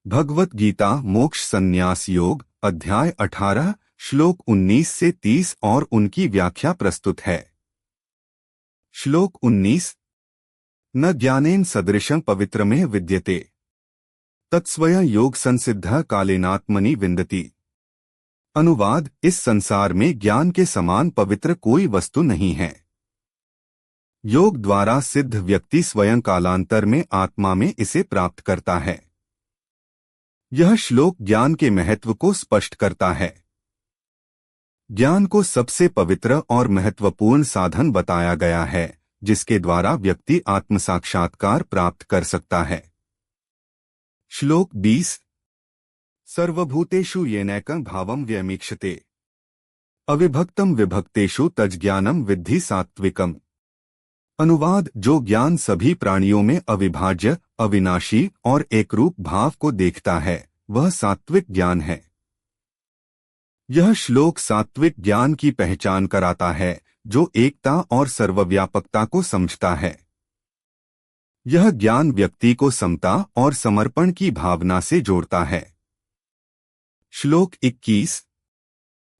भगवत गीता मोक्ष संन्यास योग अध्याय 18 श्लोक 19 से 30 और उनकी व्याख्या प्रस्तुत है। श्लोक 19 न ज्ञानेन सदृशं पवित्रमेह विद्यते तत्स्वयं योग संसिद्ध कालेनात्मनि विन्दति। अनुवाद, इस संसार में ज्ञान के समान पवित्र कोई वस्तु नहीं है। योग द्वारा सिद्ध व्यक्ति स्वयं कालांतर में आत्मा में इसे प्राप्त करता है। यह श्लोक ज्ञान के महत्व को स्पष्ट करता है। ज्ञान को सबसे पवित्र और महत्वपूर्ण साधन बताया गया है जिसके द्वारा व्यक्ति आत्म साक्षात्कार प्राप्त कर सकता है। श्लोक 20 सर्वभूतेषु येनैकं भावं व्यमीक्षते अविभक्तं विभक्तेषु तज्ज्ञानं विद्धि सात्विकम्। अनुवाद, जो ज्ञान सभी प्राणियों में अविभाज्य, अविनाशी और एकरूप भाव को देखता है वह सात्विक ज्ञान है। यह श्लोक सात्विक ज्ञान की पहचान कराता है जो एकता और सर्वव्यापकता को समझता है। यह ज्ञान व्यक्ति को समता और समर्पण की भावना से जोड़ता है। श्लोक 21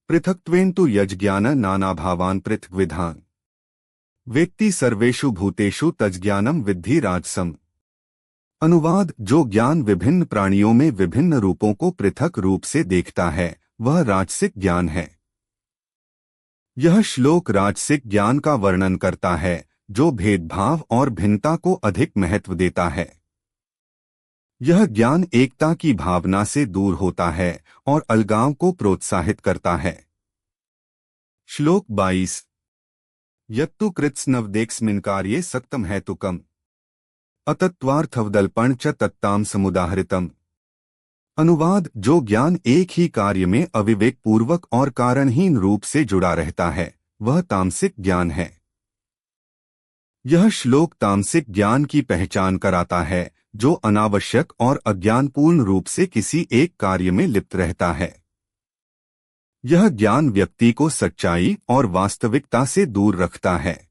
पृथक्त्वेन तु यज्ज्ञान नानाभावान् पृथग्विधान् वेत्ति सर्वेषु भूतेषु तज्ज्ञानं विद्धि राजसम्। अनुवाद, जो ज्ञान विभिन्न प्राणियों में विभिन्न रूपों को पृथक रूप से देखता है वह राजसिक ज्ञान है। यह श्लोक राजसिक ज्ञान का वर्णन करता है जो भेदभाव और भिन्नता को अधिक महत्व देता है। यह ज्ञान एकता की भावना से दूर होता है और अलगाव को प्रोत्साहित करता है। श्लोक 22 यत्तु कृत्स्नवदेक्स्मिन् कार्ये सक्तं हेतुकम् अतत्त्वार्थवदल्पं च तत्तां समुदाहृतम्। अनुवाद, जो ज्ञान एक ही कार्य में अविवेक पूर्वक और कारणहीन रूप से जुड़ा रहता है वह तामसिक ज्ञान है। यह श्लोक तामसिक ज्ञान की पहचान कराता है जो अनावश्यक और अज्ञानपूर्ण रूप से किसी एक कार्य में लिप्त रहता है। यह ज्ञान व्यक्ति को सच्चाई और वास्तविकता से दूर रखता है।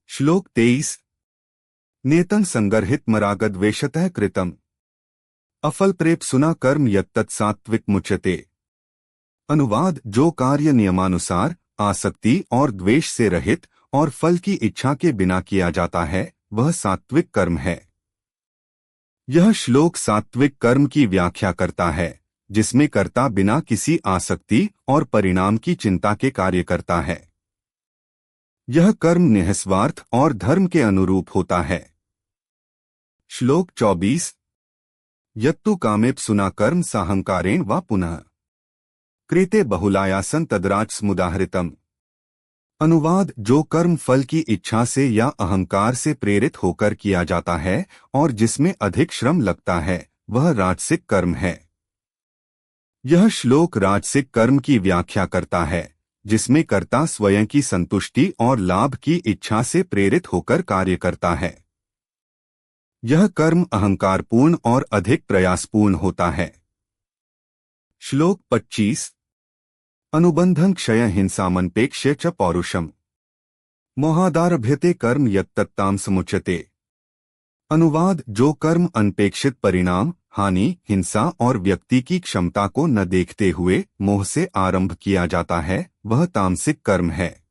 श्लोक 23 नेतं संगर्हित मरागद्वेषतः कृतम् अफलप्रेप्सुना कर्म यत्तत्सात्विक मुच्यते। अनुवाद, जो कार्य नियमानुसार, आसक्ति और द्वेष से रहित और फल की इच्छा के बिना किया जाता है वह सात्विक कर्म है। यह श्लोक सात्विक कर्म की व्याख्या करता है जिसमें कर्ता बिना किसी आसक्ति और परिणाम की चिंता के कार्य करता है। यह कर्म निःस्वार्थ और धर्म के अनुरूप होता है। श्लोक 24 यत्तु कामेप्सुना कर्म साहंकारेण वा पुनः क्रियते बहुलायासं तद्राजसमुदाहृतम्। अनुवाद, जो कर्म फल की इच्छा से या अहंकार से प्रेरित होकर किया जाता है और जिसमें अधिक श्रम लगता है वह राजसिक कर्म है। यह श्लोक राजसिक कर्म की व्याख्या करता है जिसमें कर्ता स्वयं की संतुष्टि और लाभ की इच्छा से प्रेरित होकर कार्य करता है। यह कर्म अहंकारपूर्ण और अधिक प्रयासपूर्ण होता है। श्लोक 25 अनुबंधं क्षय हिंसामनपेक्ष्य च पौरुषम् मोहादारभ्यते कर्म यत्तत्तां समुच्यते। अनुवाद, जो कर्म अनपेक्षित परिणाम, हानि, हिंसा और व्यक्ति की क्षमता को न देखते हुए मोह से आरंभ किया जाता है वह तामसिक कर्म है।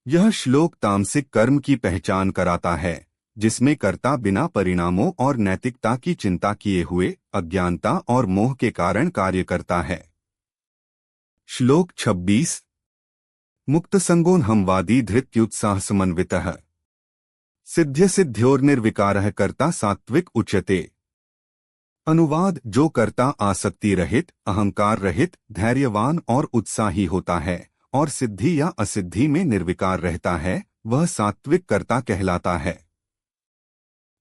यह श्लोक तामसिक कर्म की पहचान कराता है जिसमें कर्ता बिना परिणामों और नैतिकता की चिंता किए हुए अज्ञानता और मोह के कारण कार्य करता है। श्लोक 26 मुक्तसंगोऽहंवादी धृत्युत्साहसमन्वितः सिद्ध्यसिद्ध्योर्निर्विकारः कर्ता सात्विक उच्यते। अनुवाद, जो कर्ता आसक्ति रहित, अहंकार रहित, धैर्यवान और उत्साही होता है और सिद्धि या असिद्धि में निर्विकार रहता है वह सात्विक कर्ता कहलाता है।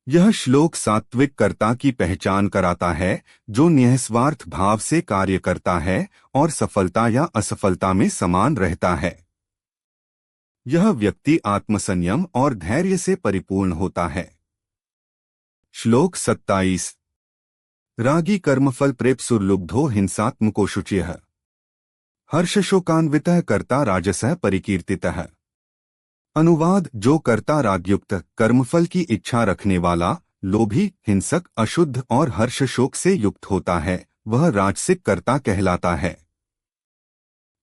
यह श्लोक सात्विक कर्ता की पहचान कराता है जो निःस्वार्थ भाव से कार्य करता है और सफलता या असफलता में समान रहता है। यह व्यक्ति आत्मसंयम और धैर्य से परिपूर्ण होता है। श्लोक 27 रागी कर्मफल प्रेप्सुर्लुब्धो हिंसात्मको शुचिः हर्षशोकान्वितः कर्ता राजसः परिकीर्तितः। अनुवाद, जो कर्ता रागयुक्त कर्मफल की इच्छा रखने वाला, लोभी, हिंसक, अशुद्ध और हर्ष शोक से युक्त होता है, वह राजसिक कर्ता कहलाता है।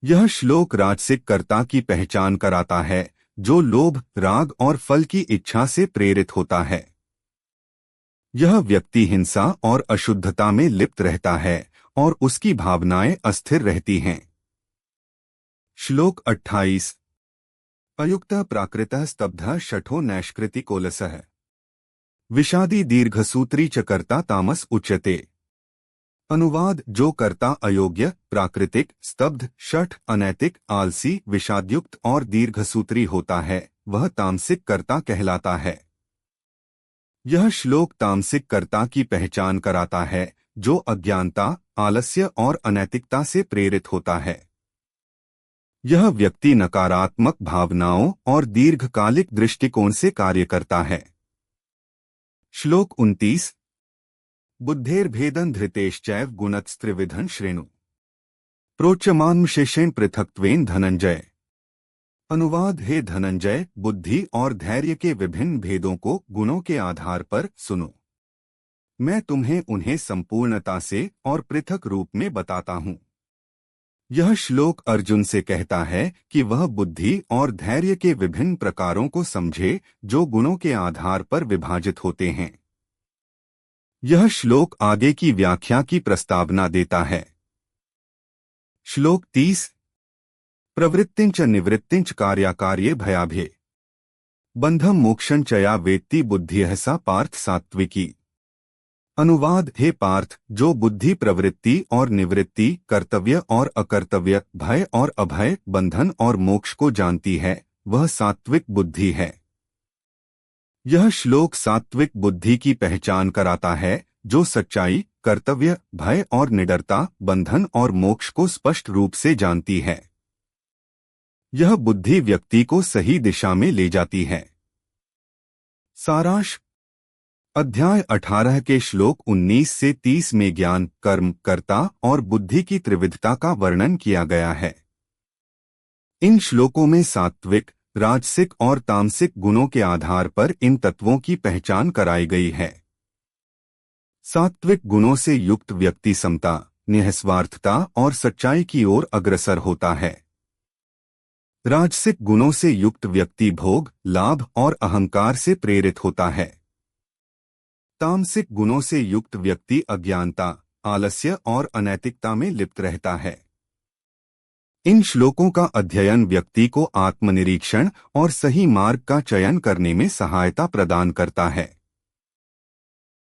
यह श्लोक राजसिक कर्ता की पहचान कराता है, जो लोभ, राग और फल की इच्छा से प्रेरित होता है। यह व्यक्ति हिंसा और अशुद्धता में लिप्त रहता है और उसकी भावनाएं अस्थिर रहती हैं। श्लोक 28। अयुक्तः प्राकृतः स्तब्धः शठो नैष्कृतिकोलसः विषादी दीर्घसूत्री च कर्ता तामस उच्यते। अनुवाद: जो कर्ता अयोग्य, प्राकृतिक, स्तब्ध, शठ, अनैतिक, आलसी, विषादयुक्त और दीर्घसूत्री होता है, वह तामसिक कर्ता कहलाता है। यह श्लोक तामसिक कर्ता की पहचान कराता है, जो अज्ञानता, आलस्य और अनैतिकता से प्रेरित होता है। यह व्यक्ति नकारात्मक भावनाओं और दीर्घकालिक दृष्टिकोण से कार्य करता है। श्लोक 29। बुद्धेर्भेदं धृतेश्चैव गुणस्त्रिविधं श्रेणु प्रोच्यमानमशेषेण पृथक्त्वेन धनंजय। अनुवाद: हे धनंजय, बुद्धि और धैर्य के विभिन्न भेदों को गुणों के आधार पर सुनो। मैं तुम्हें उन्हें संपूर्णता से और पृथक रूप में बताता हूँ। यह श्लोक अर्जुन से कहता है कि वह बुद्धि और धैर्य के विभिन्न प्रकारों को समझे, जो गुणों के आधार पर विभाजित होते हैं। यह श्लोक आगे की व्याख्या की प्रस्तावना देता है। श्लोक 30। प्रवृत्तिंच निवृत्तिंच कार्याकार्ये भयाभे बंधम मोक्षं च या वेत्ति बुद्धिः सा पार्थ सात्विकी। अनुवाद: हे पार्थ, जो बुद्धि प्रवृत्ति और निवृत्ति, कर्तव्य और अकर्तव्य, भय और अभय, बंधन और मोक्ष को जानती है, वह सात्विक बुद्धि है। यह श्लोक सात्विक बुद्धि की पहचान कराता है, जो सच्चाई, कर्तव्य, भय और निडरता, बंधन और मोक्ष को स्पष्ट रूप से जानती है। यह बुद्धि व्यक्ति को सही दिशा में ले जाती है। सारांश: अध्याय 18 के श्लोक 19 से 30 में ज्ञान, कर्म, कर्ता और बुद्धि की त्रिविधता का वर्णन किया गया है। इन श्लोकों में सात्विक, राजसिक और तामसिक गुणों के आधार पर इन तत्वों की पहचान कराई गई है। सात्विक गुणों से युक्त व्यक्ति समता, निःस्वार्थता और सच्चाई की ओर अग्रसर होता है। राजसिक गुणों से युक्त व्यक्ति भोग, लाभ और अहंकार से प्रेरित होता है। तामसिक गुणों से युक्त व्यक्ति अज्ञानता, आलस्य और अनैतिकता में लिप्त रहता है। इन श्लोकों का अध्ययन व्यक्ति को आत्मनिरीक्षण और सही मार्ग का चयन करने में सहायता प्रदान करता है।